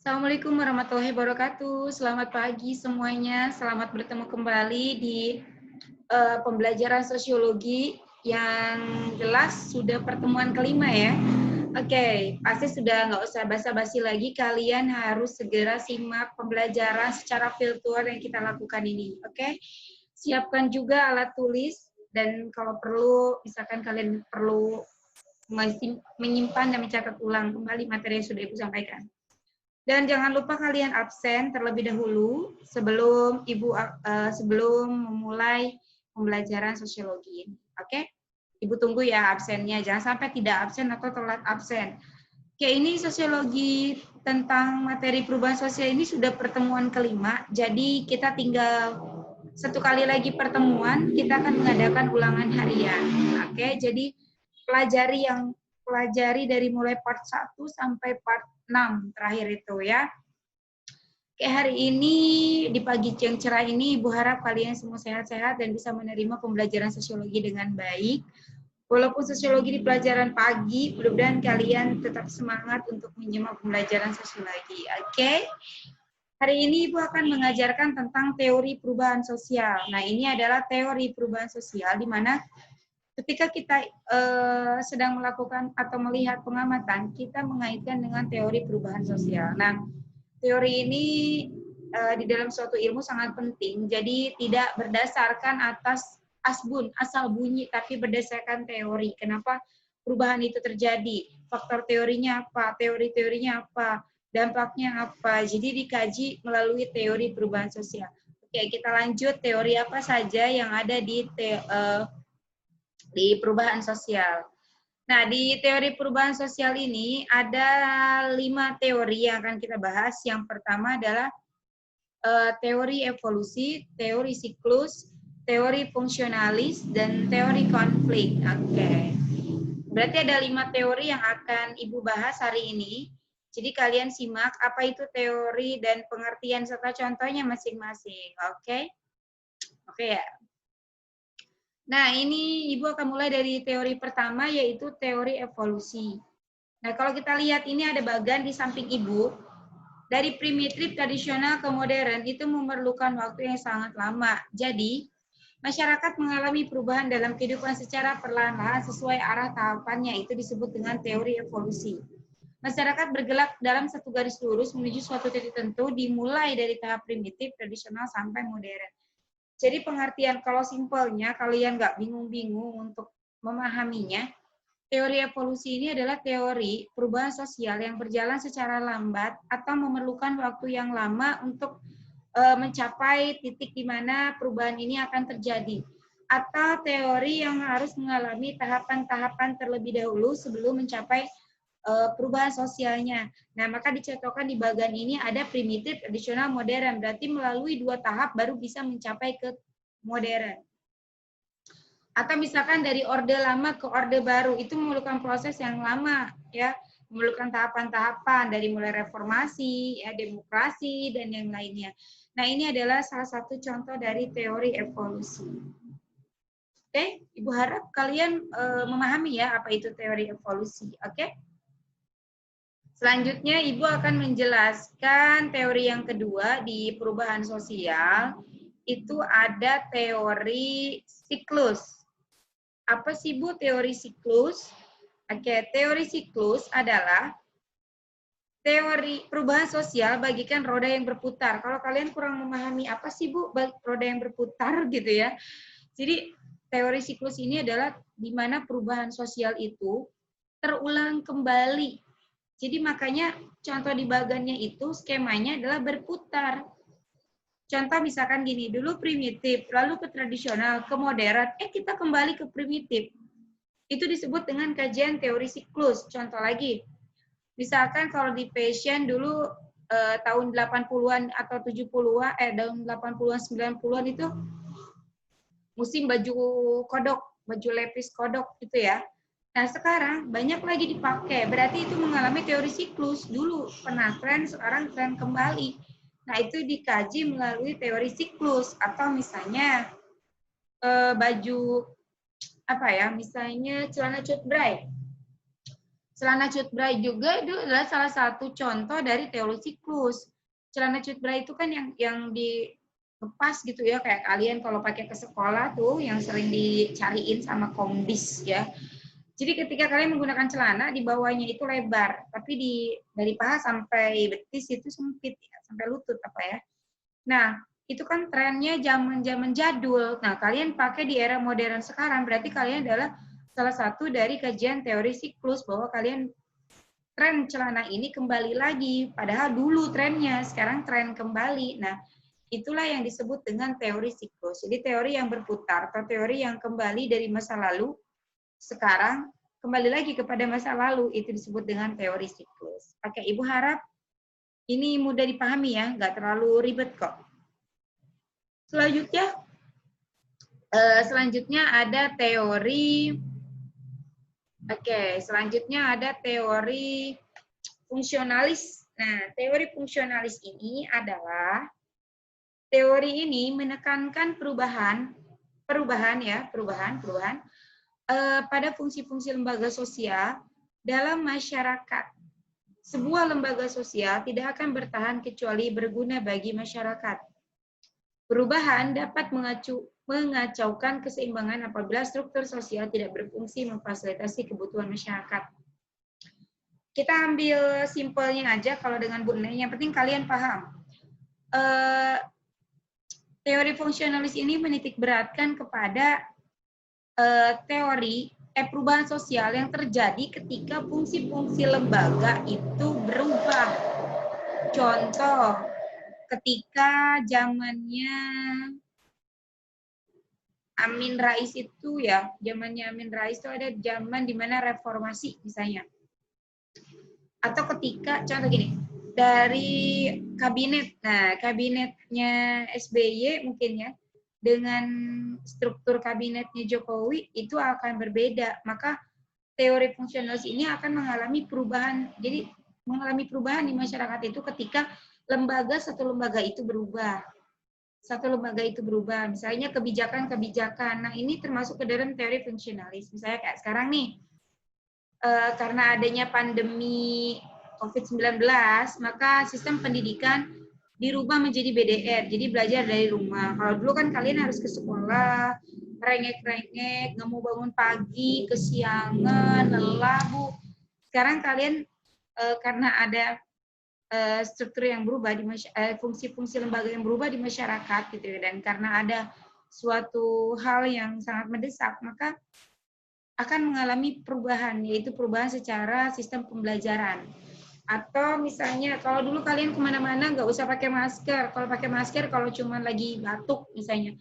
Assalamualaikum warahmatullahi wabarakatuh. Selamat pagi semuanya. Selamat bertemu kembali di pembelajaran sosiologi yang jelas sudah pertemuan kelima ya. Oke, pasti sudah nggak usah basa-basi lagi. Kalian harus segera simak pembelajaran secara virtual yang kita lakukan ini. Oke, siapkan juga alat tulis dan kalau perlu, misalkan kalian perlu menyimpan dan mencatat ulang kembali materi yang sudah Ibu sampaikan. Dan jangan lupa kalian absen terlebih dahulu sebelum sebelum memulai pembelajaran sosiologi. Oke? Ibu tunggu ya absennya. Jangan sampai tidak absen atau telat absen. Oke, ini sosiologi tentang materi perubahan sosial ini sudah pertemuan kelima. Jadi kita tinggal satu kali lagi pertemuan, kita akan mengadakan ulangan harian. Oke, jadi pelajari dari mulai part 1 sampai part 6 terakhir itu ya. Oke, hari ini di pagi yang cerah ini Ibu harap kalian semua sehat-sehat dan bisa menerima pembelajaran sosiologi dengan baik. Walaupun sosiologi di pelajaran pagi, mudah-mudahan kalian tetap semangat untuk menyimak pembelajaran sosiologi. Oke? Hari ini Ibu akan mengajarkan tentang teori perubahan sosial. Nah, ini adalah teori perubahan sosial di mana ketika kita sedang melakukan atau melihat pengamatan, kita mengaitkan dengan teori perubahan sosial. Nah, teori ini di dalam suatu ilmu sangat penting, jadi tidak berdasarkan atas asal bunyi, tapi berdasarkan teori. Kenapa perubahan itu terjadi? Faktor teorinya apa? Teori-teorinya apa? Dampaknya apa? Jadi dikaji melalui teori perubahan sosial. Oke, kita lanjut. Teori apa saja yang ada di perubahan sosial. Nah, di teori perubahan sosial ini ada 5 teori yang akan kita bahas. Yang pertama adalah teori evolusi, teori siklus, teori fungsionalis, dan teori konflik. Oke. Berarti ada 5 teori yang akan Ibu bahas hari ini. Jadi kalian simak apa itu teori dan pengertian serta contohnya masing-masing. Oke? Oke ya. Nah, ini Ibu akan mulai dari teori pertama, yaitu teori evolusi. Nah, kalau kita lihat ini ada bagan di samping Ibu. Dari primitif tradisional ke modern itu memerlukan waktu yang sangat lama. Jadi, masyarakat mengalami perubahan dalam kehidupan secara perlahan-lahan sesuai arah tahapannya. Itu disebut dengan teori evolusi. Masyarakat bergerak dalam satu garis lurus menuju suatu titik tertentu dimulai dari tahap primitif, tradisional, sampai modern. Jadi pengertian kalau simpelnya kalian nggak bingung-bingung untuk memahaminya, teori evolusi ini adalah teori perubahan sosial yang berjalan secara lambat atau memerlukan waktu yang lama untuk mencapai titik di mana perubahan ini akan terjadi. Atau teori yang harus mengalami tahapan-tahapan terlebih dahulu sebelum mencapai perubahan sosialnya. Nah, maka dicontohkan di bagian ini ada primitif, tradisional, modern. Berarti melalui 2 tahap baru bisa mencapai ke modern. Atau misalkan dari orde lama ke orde baru, itu memerlukan proses yang lama, ya, memerlukan tahapan-tahapan dari mulai reformasi, ya, demokrasi, dan yang lainnya. Nah, ini adalah salah satu contoh dari teori evolusi. Oke, Ibu harap kalian memahami ya apa itu teori evolusi, oke? Selanjutnya, Ibu akan menjelaskan teori yang kedua di perubahan sosial, itu ada teori siklus. Apa sih Bu teori siklus? Oke, teori siklus adalah teori perubahan sosial bagikan roda yang berputar. Kalau kalian kurang memahami apa sih Bu roda yang berputar gitu ya. Jadi teori siklus ini adalah di mana perubahan sosial itu terulang kembali. Jadi makanya contoh di bagannya itu skemanya adalah berputar. Contoh misalkan gini, dulu primitif, lalu ke tradisional, ke modern, kita kembali ke primitif. Itu disebut dengan kajian teori siklus. Contoh lagi, misalkan kalau di fashion dulu tahun 80-an atau 70-an, tahun 80-an, 90-an itu musim baju kodok, baju lepis kodok gitu ya. Nah, sekarang banyak lagi dipakai. Berarti itu mengalami teori siklus. Dulu pernah tren, sekarang tren kembali. Nah, itu dikaji melalui teori siklus. Atau misalnya baju apa ya? Misalnya celana cutbray. Celana cutbray juga itu adalah salah satu contoh dari teori siklus. Celana cutbray itu kan yang dilepas gitu ya, kayak kalian kalau pakai ke sekolah tuh yang sering dicariin sama komdis ya. Jadi ketika kalian menggunakan celana, di bawahnya itu lebar, tapi dari paha sampai betis itu sempit, ya, sampai lutut apa ya. Nah, itu kan trennya zaman-zaman jadul. Nah, kalian pakai di era modern sekarang, berarti kalian adalah salah satu dari kajian teori siklus, bahwa kalian tren celana ini kembali lagi, padahal dulu trennya, sekarang tren kembali. Nah, itulah yang disebut dengan teori siklus. Jadi teori yang berputar, atau teori yang kembali dari masa lalu, sekarang kembali lagi kepada masa lalu, itu disebut dengan teori siklus. Oke, Ibu harap ini mudah dipahami ya, nggak terlalu ribet kok. Selanjutnya ada teori, selanjutnya ada teori fungsionalis. Nah, teori fungsionalis ini adalah teori ini menekankan perubahan pada fungsi-fungsi lembaga sosial dalam masyarakat. Sebuah lembaga sosial tidak akan bertahan kecuali berguna bagi masyarakat. Perubahan dapat mengacaukan keseimbangan apabila struktur sosial tidak berfungsi memfasilitasi kebutuhan masyarakat. Kita ambil simpelnya aja kalau dengan Bu Neng, yang penting kalian paham. Teori fungsionalis ini menitik beratkan kepada teori perubahan sosial yang terjadi ketika fungsi-fungsi lembaga itu berubah. Contoh, ketika zamannya Amin Rais itu ya, zamannya Amin Rais itu ada zaman di mana reformasi misalnya. Atau ketika, contoh gini, dari kabinet, nah kabinetnya SBY mungkin ya, dengan struktur kabinetnya Jokowi itu akan berbeda. Maka teori fungsionalis ini akan mengalami perubahan. Jadi mengalami perubahan di masyarakat itu ketika satu lembaga itu berubah. Misalnya kebijakan-kebijakan. Nah, ini termasuk ke dalam teori fungsionalis. Misalnya kayak sekarang nih, karena adanya pandemi COVID-19, maka sistem pendidikan dirubah menjadi BDR, jadi belajar dari rumah. Kalau dulu kan kalian harus ke sekolah, rengek-rengek, nggak mau bangun pagi, kesiangan, lelah, Bu. Sekarang kalian karena ada struktur yang berubah di fungsi-fungsi lembaga yang berubah di masyarakat gitu ya, dan karena ada suatu hal yang sangat mendesak, maka akan mengalami perubahan, yaitu perubahan secara sistem pembelajaran. Atau misalnya kalau dulu kalian kemana-mana nggak usah pakai masker, kalau pakai masker kalau cuma lagi batuk misalnya.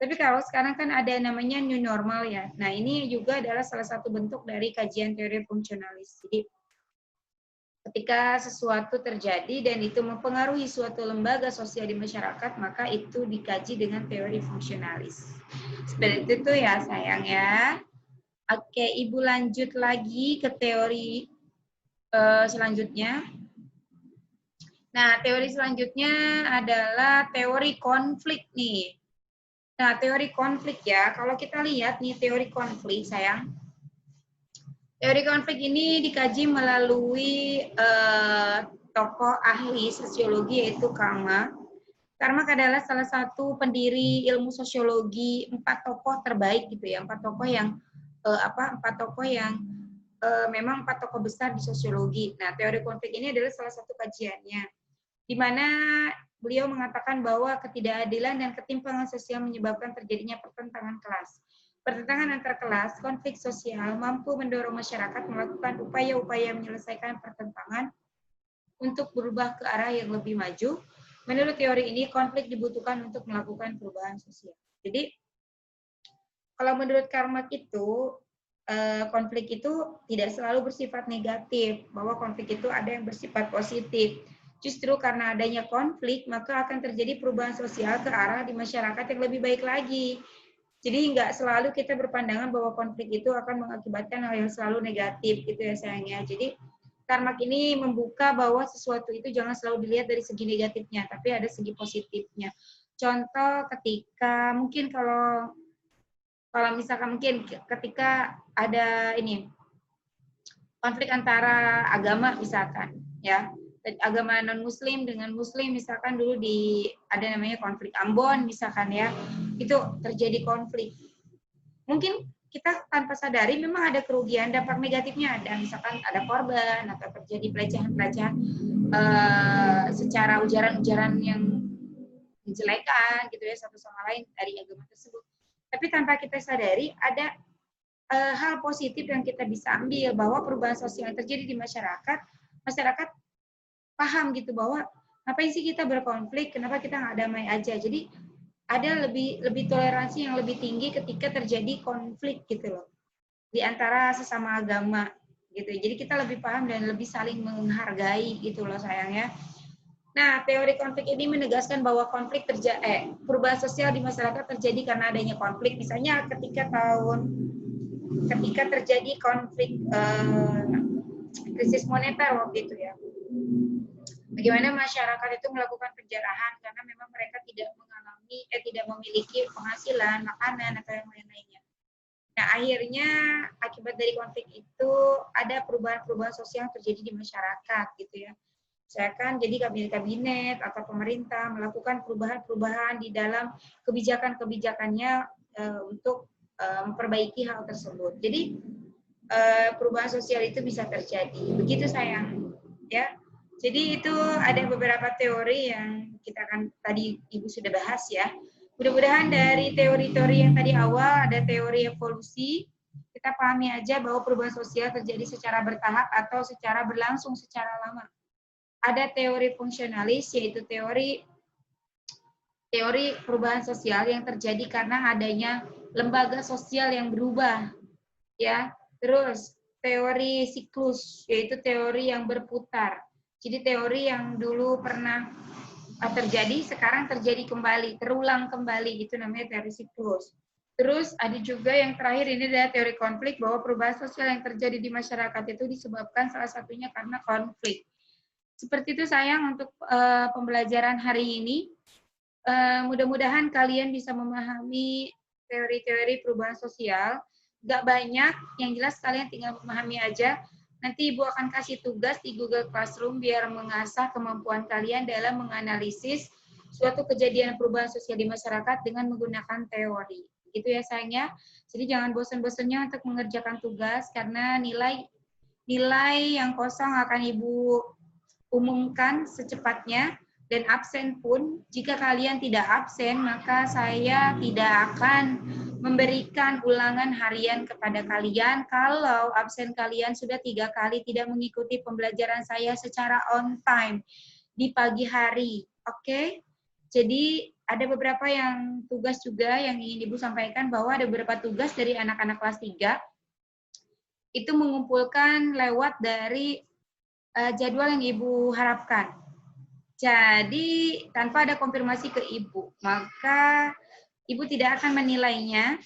Tapi kalau sekarang kan ada namanya new normal ya. Nah, ini juga adalah salah satu bentuk dari kajian teori fungsionalis. Jadi ketika sesuatu terjadi dan itu mempengaruhi suatu lembaga sosial di masyarakat, maka itu dikaji dengan teori fungsionalis. Seperti itu ya sayang ya. Oke, Ibu lanjut lagi ke teori selanjutnya. Nah, teori selanjutnya adalah teori konflik nih. Nah, teori konflik ya, kalau kita lihat nih teori konflik, sayang. Teori konflik ini dikaji melalui tokoh ahli sosiologi yaitu Karl Marx. Karl Marx adalah salah satu pendiri ilmu sosiologi, 4 tokoh terbaik gitu ya, 4 tokoh yang memang 4 tokoh besar di sosiologi. Nah, teori konflik ini adalah salah satu kajiannya, di mana beliau mengatakan bahwa ketidakadilan dan ketimpangan sosial menyebabkan terjadinya pertentangan kelas. Pertentangan antar kelas, konflik sosial mampu mendorong masyarakat melakukan upaya-upaya menyelesaikan pertentangan untuk berubah ke arah yang lebih maju. Menurut teori ini, konflik dibutuhkan untuk melakukan perubahan sosial. Jadi, kalau menurut Karl Marx itu, konflik itu tidak selalu bersifat negatif, bahwa konflik itu ada yang bersifat positif. Justru karena adanya konflik, maka akan terjadi perubahan sosial ke arah di masyarakat yang lebih baik lagi. Jadi nggak selalu kita berpandangan bahwa konflik itu akan mengakibatkan hal yang selalu negatif gitu ya sayangnya. Jadi Karmak ini membuka bahwa sesuatu itu jangan selalu dilihat dari segi negatifnya, tapi ada segi positifnya. Contoh ketika mungkin kalau misalkan mungkin ketika ada ini konflik antara agama misalkan ya, agama non muslim dengan muslim misalkan dulu ada namanya konflik Ambon misalkan ya, itu terjadi konflik. Mungkin kita tanpa sadari memang ada kerugian, dampak negatifnya ada, misalkan ada korban atau terjadi pelecehan-pelecehan secara ujaran-ujaran yang menjelekan gitu ya satu sama lain dari agama tersebut. Tapi tanpa kita sadari ada hal positif yang kita bisa ambil bahwa perubahan sosial yang terjadi di masyarakat paham gitu bahwa ngapain sih kita berkonflik, kenapa kita nggak damai aja. Jadi ada lebih toleransi yang lebih tinggi ketika terjadi konflik gitu loh di antara sesama agama gitu. Jadi kita lebih paham dan lebih saling menghargai gitu loh sayangnya. Nah, teori konflik ini menegaskan bahwa perubahan sosial di masyarakat terjadi karena adanya konflik. Misalnya ketika terjadi konflik krisis moneter waktu itu ya. Bagaimana masyarakat itu melakukan penjarahan karena memang mereka tidak memiliki penghasilan, makanan atau yang lain-lainnya. Nah, akhirnya akibat dari konflik itu ada perubahan-perubahan sosial yang terjadi di masyarakat gitu ya. Misalkan jadi kabinet atau pemerintah melakukan perubahan-perubahan di dalam kebijakan-kebijakannya untuk memperbaiki hal tersebut. Jadi perubahan sosial itu bisa terjadi. Begitu sayang, ya. Jadi itu ada beberapa teori yang kita akan tadi Ibu sudah bahas ya. Mudah-mudahan dari teori-teori yang tadi awal ada teori evolusi, kita pahami aja bahwa perubahan sosial terjadi secara bertahap atau secara berlangsung secara lama. Ada teori fungsionalis yaitu teori perubahan sosial yang terjadi karena adanya lembaga sosial yang berubah, ya. Terus teori siklus yaitu teori yang berputar. Jadi teori yang dulu pernah terjadi, sekarang terjadi kembali, terulang kembali, itu namanya teori siklus. Terus ada juga yang terakhir ini adalah teori konflik, bahwa perubahan sosial yang terjadi di masyarakat itu disebabkan salah satunya karena konflik. Seperti itu sayang untuk pembelajaran hari ini. Mudah-mudahan kalian bisa memahami teori-teori perubahan sosial. Gak banyak, yang jelas kalian tinggal memahami aja. Nanti Ibu akan kasih tugas di Google Classroom biar mengasah kemampuan kalian dalam menganalisis suatu kejadian perubahan sosial di masyarakat dengan menggunakan teori. Gitu ya sayangnya. Jadi jangan bosan-bosannya untuk mengerjakan tugas karena nilai yang kosong akan Ibu umumkan secepatnya. Dan absen pun, jika kalian tidak absen, maka saya tidak akan memberikan ulangan harian kepada kalian kalau absen kalian sudah 3 kali tidak mengikuti pembelajaran saya secara on time di pagi hari. Oke? Jadi ada beberapa yang tugas juga yang ingin Ibu sampaikan, bahwa ada beberapa tugas dari anak-anak kelas 3 itu mengumpulkan lewat dari jadwal yang Ibu harapkan. Jadi tanpa ada konfirmasi ke Ibu, maka Ibu tidak akan menilainya.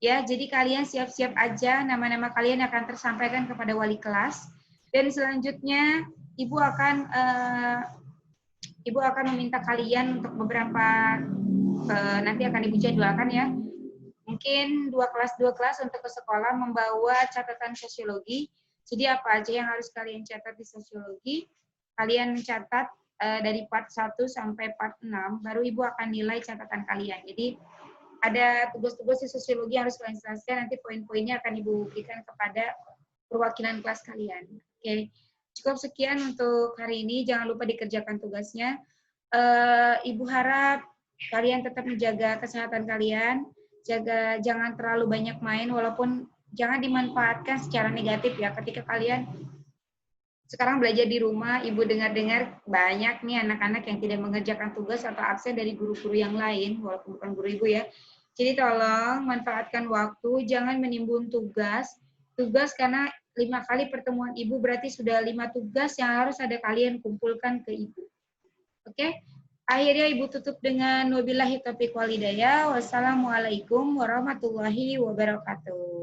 Ya, jadi kalian siap-siap aja, nama-nama kalian akan tersampaikan kepada wali kelas. Dan selanjutnya Ibu akan meminta kalian untuk beberapa nanti akan Ibu jadwalkan ya. Mungkin 2 kelas untuk ke sekolah membawa catatan sosiologi. Jadi apa aja yang harus kalian catat di sosiologi, kalian mencatat dari part 1 sampai part 6, baru Ibu akan nilai catatan kalian. Jadi ada tugas-tugas di sosiologi yang harus kalian selesaikan, nanti poin-poinnya akan Ibu berikan kepada perwakilan kelas kalian. Oke, cukup sekian untuk hari ini, jangan lupa dikerjakan tugasnya. Ibu harap kalian tetap menjaga kesehatan kalian, jangan terlalu banyak main, walaupun jangan dimanfaatkan secara negatif ya, ketika kalian sekarang belajar di rumah, Ibu dengar-dengar banyak nih anak-anak yang tidak mengerjakan tugas atau absen dari guru-guru yang lain, walaupun bukan guru Ibu ya. Jadi tolong manfaatkan waktu, jangan menimbun tugas karena 5 kali pertemuan Ibu berarti sudah 5 tugas yang harus ada kalian kumpulkan ke Ibu. Oke? Akhirnya Ibu tutup dengan wabillahi taufiq wal hidayah. Wassalamualaikum warahmatullahi wabarakatuh.